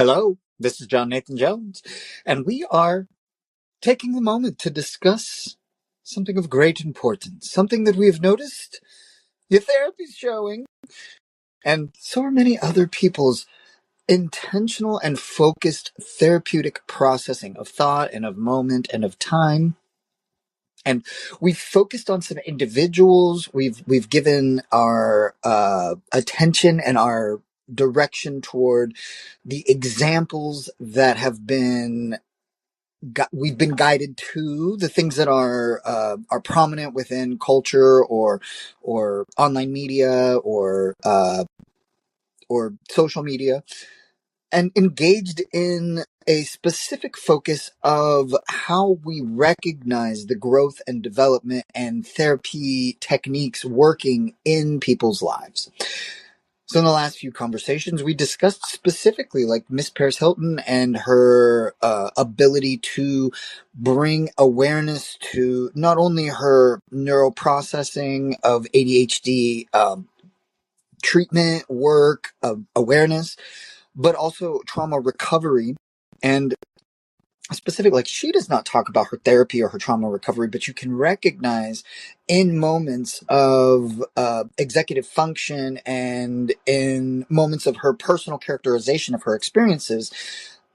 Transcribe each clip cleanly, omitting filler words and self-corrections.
Hello, this is John Nathan Jones, and we are taking a moment to discuss something of great importance, something that we have noticed your therapy's showing, and so are many other people's intentional and focused therapeutic processing of thought and of moment and of time. And we've focused on some individuals. We've given our attention and our direction toward the examples that have been we've been guided to, the things that are prominent within culture or online media or social media, and engaged in a specific focus of how we recognize the growth and development and therapy techniques working in people's lives. So in the last few conversations, we discussed specifically like Miss Paris Hilton and her ability to bring awareness to not only her neuroprocessing of ADHD treatment work, awareness, but also trauma recovery. And specific, like, she does not talk about her therapy or her trauma recovery, but you can recognize in moments of executive function and in moments of her personal characterization of her experiences,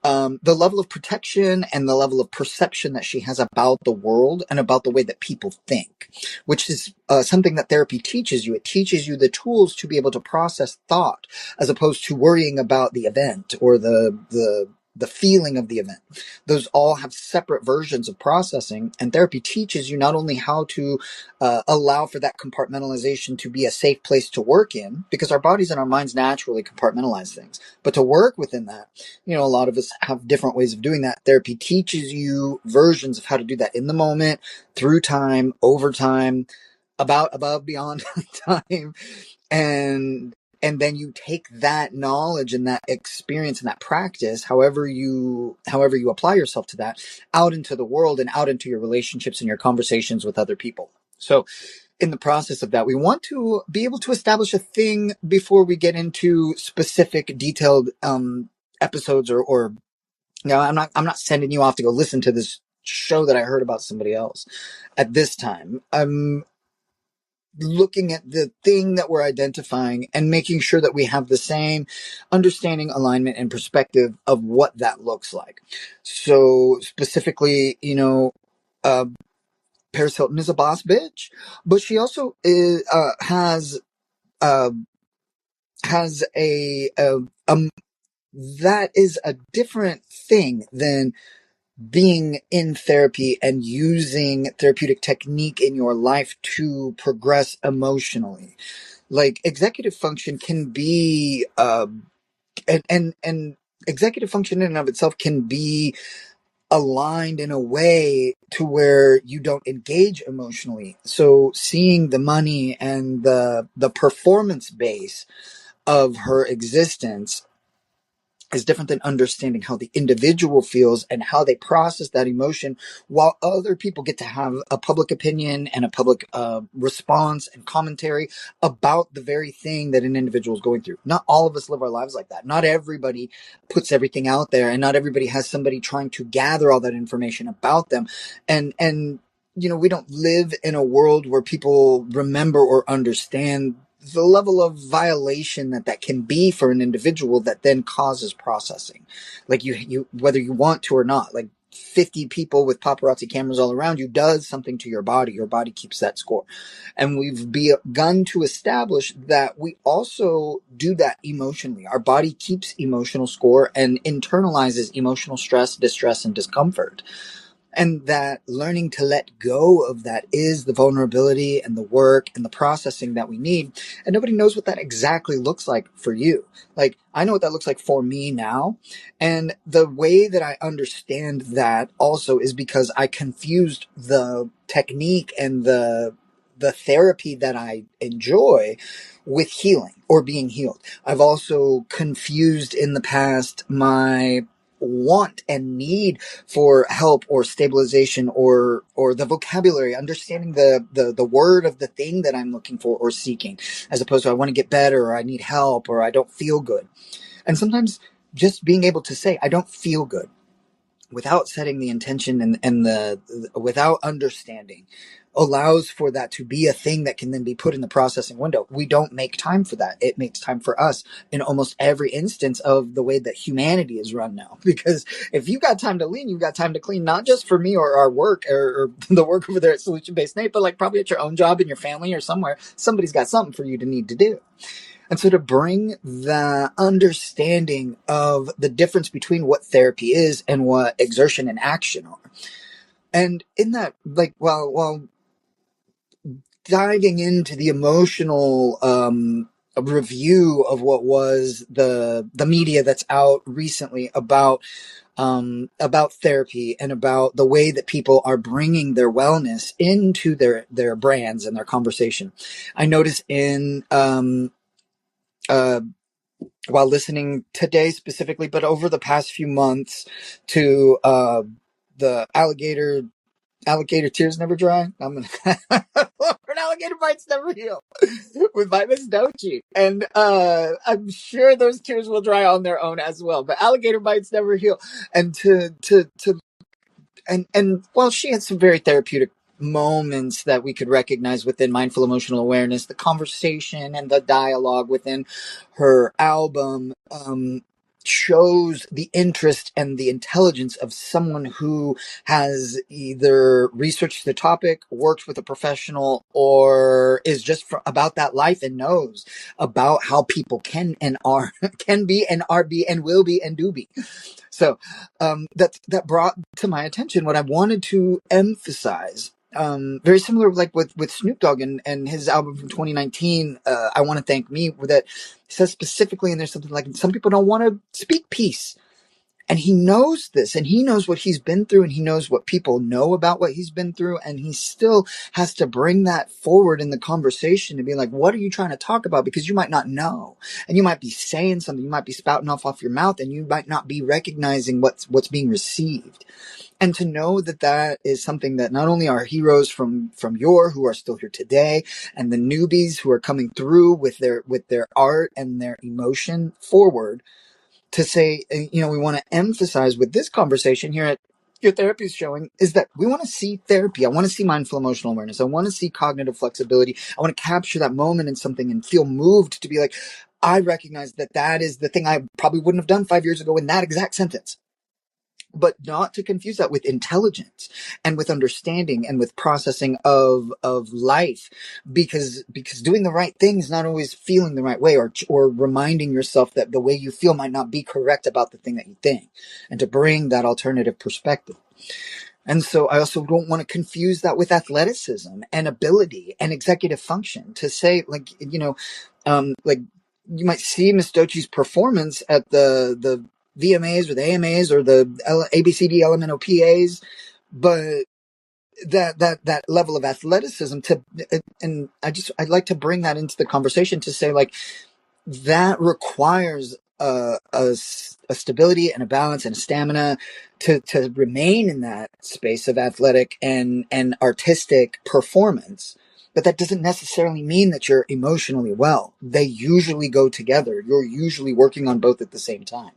the level of protection and the level of perception that she has about the world and about the way that people think, which is something that therapy teaches you. It teaches you the tools to be able to process thought as opposed to worrying about the event or the feeling of the event. Those all have separate versions of processing, and therapy teaches you not only how to allow for that compartmentalization to be a safe place to work in, because our bodies and our minds naturally compartmentalize things, but to work within that. A lot of us have different ways of doing that. Therapy teaches you versions of how to do that in the moment, through time, over time, above, beyond time, and then you take that knowledge and that experience and that practice, however you apply yourself to that, out into the world and out into your relationships and your conversations with other people. So in the process of that, we want to be able to establish a thing before we get into specific detailed episodes or I'm not sending you off to go listen to this show that I heard about somebody else at this time. I'm looking at the thing that we're identifying and making sure that we have the same understanding, alignment, and perspective of what that looks like. So specifically, Paris Hilton is a boss bitch, but she also has that is a different thing than being in therapy and using therapeutic technique in your life to progress emotionally. Like, executive function can be and executive function in and of itself can be aligned in a way to where you don't engage emotionally. So seeing the money and the performance base of her existence is different than understanding how the individual feels and how they process that emotion, while other people get to have a public opinion and a public response and commentary about the very thing that an individual is going through. Not all of us live our lives like that. Not everybody puts everything out there, and not everybody has somebody trying to gather all that information about them. And we don't live in a world where people remember or understand the level of violation that can be for an individual that then causes processing. Like, you whether you want to or not, like 50 people with paparazzi cameras all around you does something to your body keeps that score. And we've begun to establish that we also do that emotionally. Our body keeps emotional score and internalizes emotional stress, distress, and discomfort. And that learning to let go of that is the vulnerability and the work and the processing that we need. And nobody knows what that exactly looks like for you. Like, I know what that looks like for me now. And the way that I understand that also is because I confused the technique and the therapy that I enjoy with healing or being healed. I've also confused in the past my want and need for help or stabilization or the vocabulary, understanding the word of the thing that I'm looking for or seeking, as opposed to I want to get better or I need help or I don't feel good. And sometimes just being able to say, I don't feel good, without setting the intention and without understanding, allows for that to be a thing that can then be put in the processing window. We don't make time for that. It makes time for us in almost every instance of the way that humanity is run now. Because if you got time to lean, you've got time to clean, not just for me or our work or the work over there at Solution Based Nate, but like probably at your own job, in your family, or somewhere. Somebody's got something for you to need to do. And so to bring the understanding of the difference between what therapy is and what exertion and action are. And in that, like, while diving into the emotional review of what was the media that's out recently about therapy and about the way that people are bringing their wellness into their brands and their conversation, I noticed in uh, while listening today specifically, but over the past few months, to the alligator tears never dry. I'm gonna an alligator bites never heal with my Miss Doechii, and I'm sure those tears will dry on their own as well. But alligator bites never heal, and to and while she had some very therapeutic moments that we could recognize within mindful emotional awareness, the conversation and the dialogue within her album shows the interest and the intelligence of someone who has either researched the topic, worked with a professional, or is just about that life and knows about how people can and are can be and are be and will be and do be. So that brought to my attention what I wanted to emphasize. Very similar, like with Snoop Dogg and his album from 2019, I Want to Thank Me, that says specifically, and there's something like, some people don't want to speak peace. And he knows this, and he knows what he's been through, and he knows what people know about what he's been through, and he still has to bring that forward in the conversation to be like, what are you trying to talk about? Because you might not know, and you might be saying something, you might be spouting off your mouth, and you might not be recognizing what's being received. And to know that that is something that not only our heroes from who are still here today, and the newbies who are coming through with their art and their emotion forward, to say, we want to emphasize with this conversation here at Your Therapy is Showing, is that we want to see therapy. I want to see mindful emotional awareness. I want to see cognitive flexibility. I want to capture that moment in something and feel moved to be like, I recognize that is the thing I probably wouldn't have done 5 years ago in that exact sentence. But not to confuse that with intelligence and with understanding and with processing of life, because doing the right thing is not always feeling the right way, or reminding yourself that the way you feel might not be correct about the thing that you think, and to bring that alternative perspective. And so I also don't want to confuse that with athleticism and ability and executive function, to say, like, like, you might see Miss Doechii's performance at the VMAs or the AMAs or the ABCD elemental PAs, but that level of athleticism and I'd like to bring that into the conversation to say, like, that requires a stability and a balance and a stamina to remain in that space of athletic and artistic performance. But that doesn't necessarily mean that you're emotionally well. They usually go together. You're usually working on both at the same time.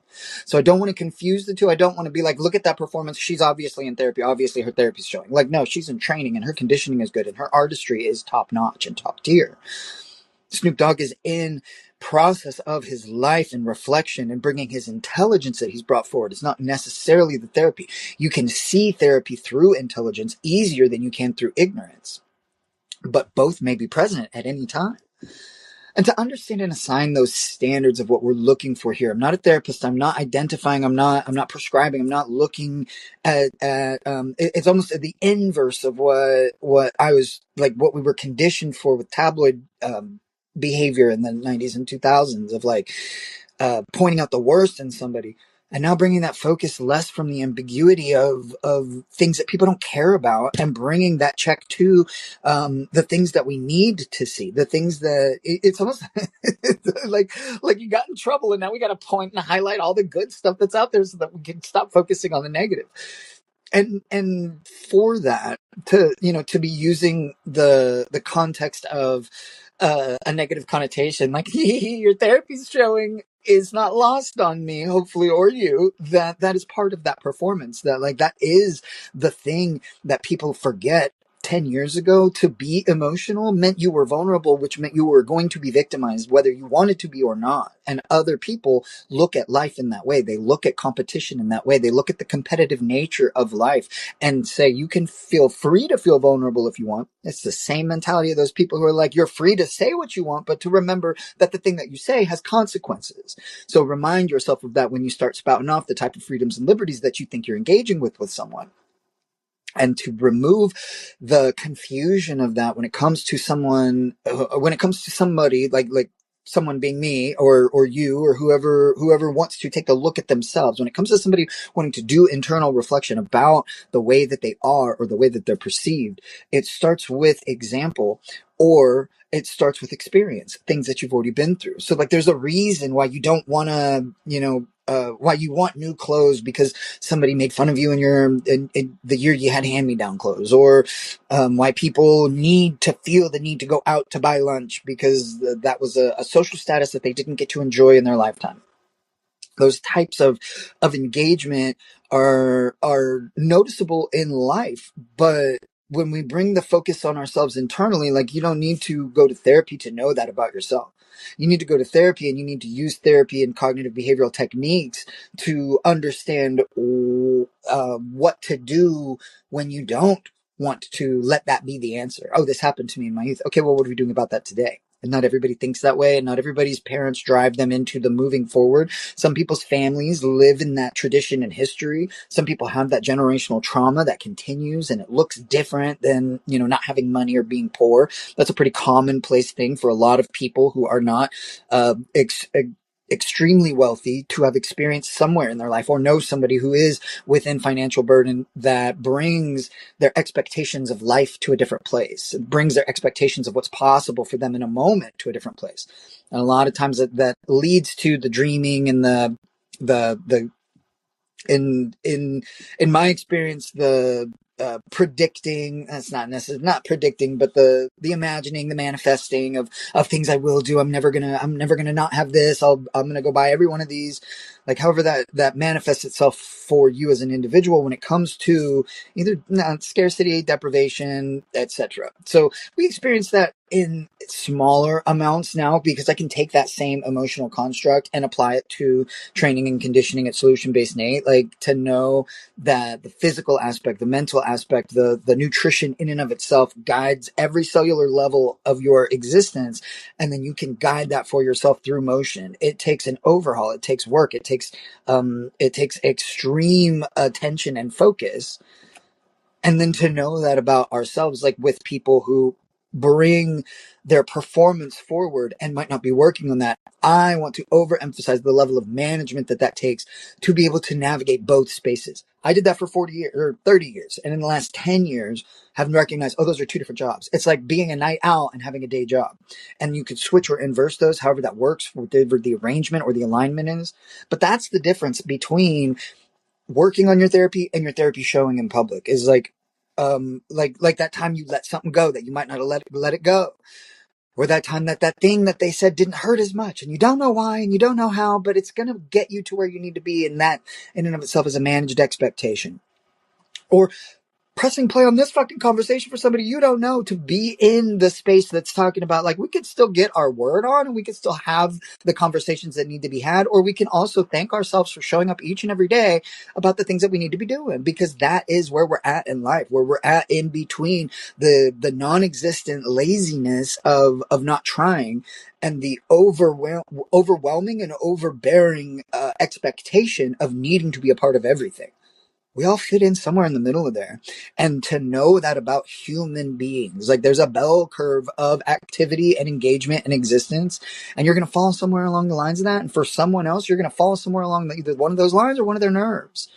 So I don't want to confuse the two. I don't want to be like, look at that performance. She's obviously in therapy. Obviously her therapy's showing. Like, no, she's in training and her conditioning is good and her artistry is top notch and top tier. Snoop Dogg is in process of his life and reflection and bringing his intelligence that he's brought forward. It's not necessarily the therapy. You can see therapy through intelligence easier than you can through ignorance, but both may be present at any time. And to understand and assign those standards of what we're looking for here. I'm not a therapist. I'm not identifying. I'm not prescribing. I'm not looking at it's almost the inverse of what I was like, what we were conditioned for with tabloid behavior in the 90s and 2000s of like pointing out the worst in somebody, and now bringing that focus less from the ambiguity of things that people don't care about, and bringing that check to the things that we need to see, the things that it's almost like you got in trouble and now we got to point and highlight all the good stuff that's out there so that we can stop focusing on the negative. And for that, to be using the context of a negative connotation, like your therapy's showing, it's not lost on me, hopefully, or you, that that is part of that performance. That like that is the thing that people forget. 10 years ago, to be emotional meant you were vulnerable, which meant you were going to be victimized, whether you wanted to be or not. And other people look at life in that way. They look at competition in that way. They look at the competitive nature of life and say, you can feel free to feel vulnerable if you want. It's the same mentality of those people who are like, you're free to say what you want, but to remember that the thing that you say has consequences. So remind yourself of that when you start spouting off the type of freedoms and liberties that you think you're engaging with someone. And to remove the confusion of that when it comes to someone, when it comes to somebody like someone being me or you or whoever wants to take a look at themselves, when it comes to somebody wanting to do internal reflection about the way that they are or the way that they're perceived, it starts with example, or it starts with experience, things that you've already been through. So like there's a reason why you don't want to, why you want new clothes because somebody made fun of you in the year you had hand-me-down clothes, or why people need to feel the need to go out to buy lunch because that was a social status that they didn't get to enjoy in their lifetime. Those types of engagement are noticeable in life, but when we bring the focus on ourselves internally, like you don't need to go to therapy to know that about yourself. You need to go to therapy, and you need to use therapy and cognitive behavioral techniques to understand what to do when you don't want to let that be the answer. Oh, this happened to me in my youth. Okay, well, what are we doing about that today? And not everybody thinks that way, and not everybody's parents drive them into the moving forward. Some people's families live in that tradition and history. Some people have that generational trauma that continues, and it looks different than, not having money or being poor. That's a pretty commonplace thing for a lot of people who are not extremely wealthy to have experienced somewhere in their life, or know somebody who is within financial burden that brings their expectations of life to a different place. It brings their expectations of what's possible for them in a moment to a different place. And a lot of times that leads to the dreaming and the in my experience, the predicting, that's not necessarily not predicting, but the imagining, the manifesting of things I will do. I'm never gonna not have this. I'm gonna go buy every one of these. Like however that manifests itself for you as an individual when it comes to either scarcity, deprivation, etc. So we experience that in smaller amounts now, because I can take that same emotional construct and apply it to training and conditioning at Solution Based Nate, like to know that the physical aspect, the mental aspect, the nutrition in and of itself guides every cellular level of your existence. And then you can guide that for yourself through motion. It takes an overhaul. It takes work. It takes extreme attention and focus. And then to know that about ourselves, like with people who bring their performance forward and might not be working on that, I want to overemphasize the level of management that takes to be able to navigate both spaces. I did that for 40 years or 30 years. And in the last 10 years, having recognized, oh, those are two different jobs. It's like being a night owl and having a day job. And you could switch or inverse those, however that works, whatever the arrangement or the alignment is. But that's the difference between working on your therapy and your therapy showing in public. Is like that time you let something go that you might not have let it go, or that time that thing that they said didn't hurt as much, and you don't know why and you don't know how, but it's going to get you to where you need to be, and that in and of itself is a managed expectation. Or pressing play on this fucking conversation for somebody you don't know, to be in the space that's talking about, like, we could still get our word on and we could still have the conversations that need to be had, or we can also thank ourselves for showing up each and every day about the things that we need to be doing, because that is where we're at in life, where we're at in between the non-existent laziness of not trying and the overwhelming and overbearing expectation of needing to be a part of everything. We all fit in somewhere in the middle of there. And to know that about human beings, like there's a bell curve of activity and engagement and existence, and you're going to fall somewhere along the lines of that. And for someone else, you're going to fall somewhere along either one of those lines or one of their nerves.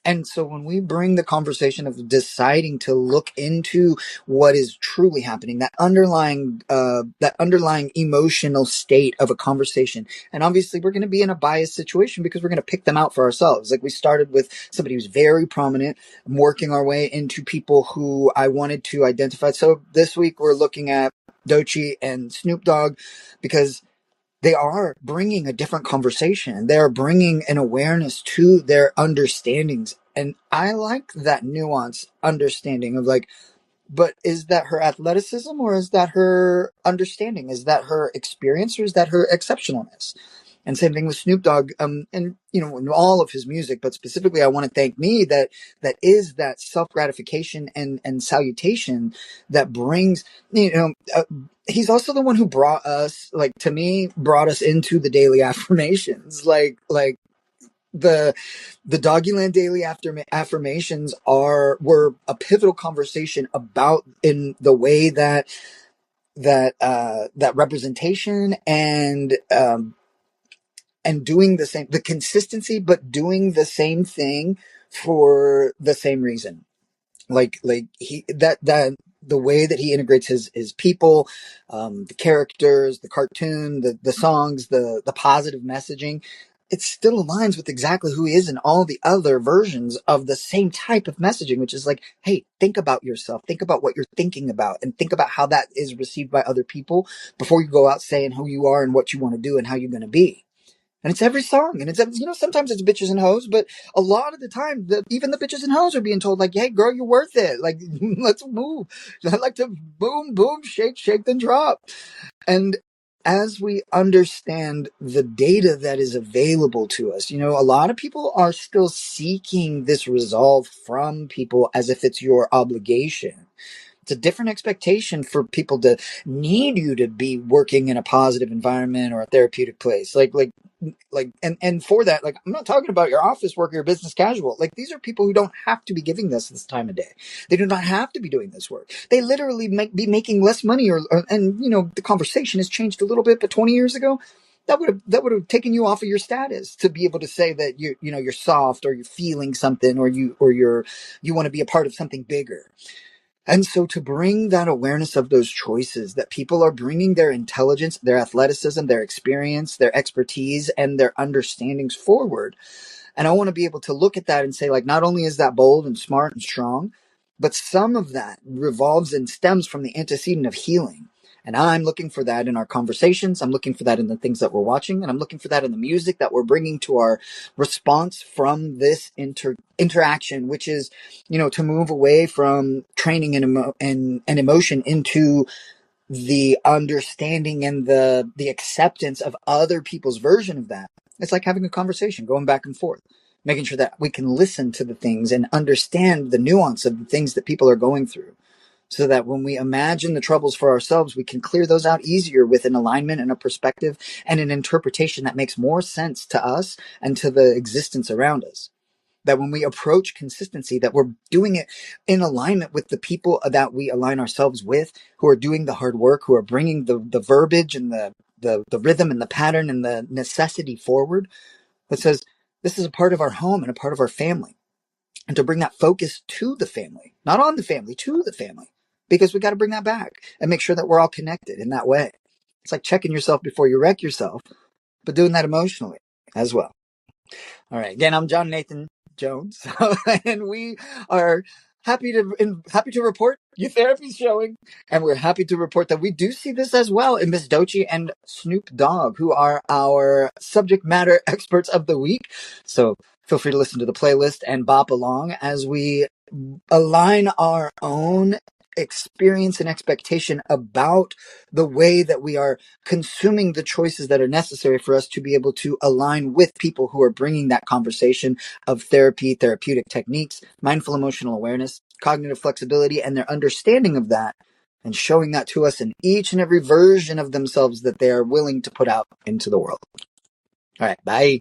And so when we bring the conversation of deciding to look into what is truly happening, that underlying emotional state of a conversation, and obviously we're going to be in a biased situation because we're going to pick them out for ourselves. Like we started with somebody who's very prominent, working our way into people who I wanted to identify. So this week we're looking at Doechii and Snoop Dogg, because they are bringing a different conversation. They're bringing an awareness to their understandings. And I like that nuance understanding of like, but is that her athleticism or is that her understanding? Is that her experience or is that her exceptionalness? And same thing with Snoop Dogg, and in all of his music, but specifically, I want to thank me that is that self gratification and salutation that brings, he's also the one who brought us, like to me, brought us into the daily affirmations, like the Doggyland daily affirmations were a pivotal conversation about in the way that representation and doing the consistency, but doing the same thing for the same reason. Like he that the way that he integrates his people, the characters, the cartoon, the songs, the positive messaging, it still aligns with exactly who he is in all the other versions of the same type of messaging, which is like, hey, think about yourself, think about what you're thinking about, and think about how that is received by other people before you go out saying who you are and what you want to do and how you're going to be. And it's every song. And it's, sometimes it's bitches and hoes, but a lot of the time, even the bitches and hoes are being told, like, hey, girl, you're worth it. Like, let's move. I like to boom, boom, shake, shake, then drop. And as we understand the data that is available to us, a lot of people are still seeking this resolve from people as if it's your obligation. It's a different expectation for people to need you to be working in a positive environment or a therapeutic place. And for that, like, I'm not talking about your office worker, your business casual. Like, these are people who don't have to be giving this time of day. They do not have to be doing this work. They literally be making less money and the conversation has changed a little bit, but 20 years ago, that would have taken you off of your status to be able to say that you're soft or you're feeling something or you want to be a part of something bigger. And so to bring that awareness of those choices, that people are bringing their intelligence, their athleticism, their experience, their expertise, and their understandings forward. And I want to be able to look at that and say, like, not only is that bold and smart and strong, but some of that revolves and stems from the antecedent of healing. And I'm looking for that in our conversations. I'm looking for that in the things that we're watching. And I'm looking for that in the music that we're bringing to our response from this interaction, which is, to move away from training and emotion into the understanding and the acceptance of other people's version of that. It's like having a conversation, going back and forth, making sure that we can listen to the things and understand the nuance of the things that people are going through, so that when we imagine the troubles for ourselves, we can clear those out easier with an alignment and a perspective and an interpretation that makes more sense to us and to the existence around us. That when we approach consistency, that we're doing it in alignment with the people that we align ourselves with, who are doing the hard work, who are bringing the verbiage and the rhythm and the pattern and the necessity forward, that says this is a part of our home and a part of our family. And to bring that focus to the family, not on the family, to the family, because we got to bring that back and make sure that we're all connected in that way. It's like checking yourself before you wreck yourself, but doing that emotionally as well. All right. Again, I'm John Nathan Jones, and we are happy to report your therapy's showing, and we're happy to report that we do see this as well in Miss Doechii and Snoop Dogg, who are our subject matter experts of the week. So feel free to listen to the playlist and bop along as we align our own experience and expectation about the way that we are consuming the choices that are necessary for us to be able to align with people who are bringing that conversation of therapy, therapeutic techniques, mindful emotional awareness, cognitive flexibility, and their understanding of that, and showing that to us in each and every version of themselves that they are willing to put out into the world. All right, bye.